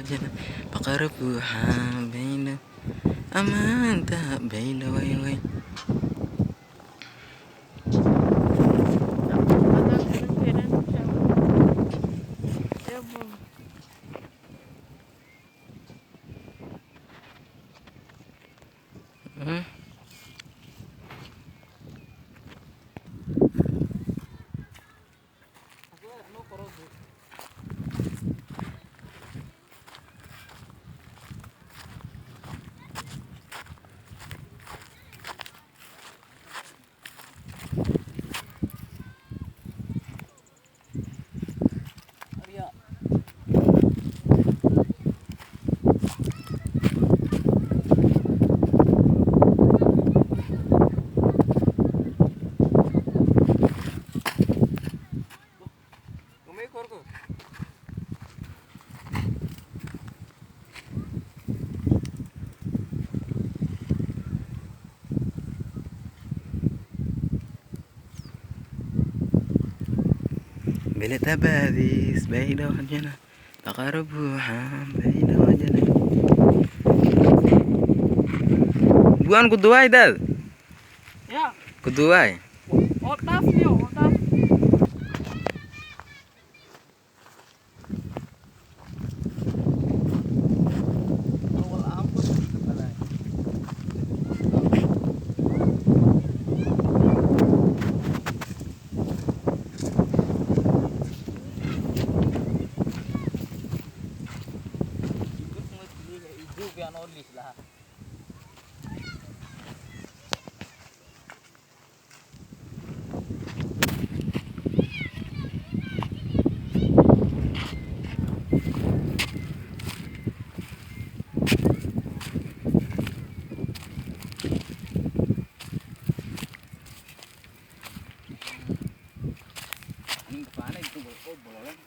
وجنة فقربوها بين أما أنت بين وي وي. بلت أباديس بين وجنة فقربوها بين وجنة. Bukan kuduai dal. Ya. Kuduai. Otas yo, otas. Ini kemana itu bolong?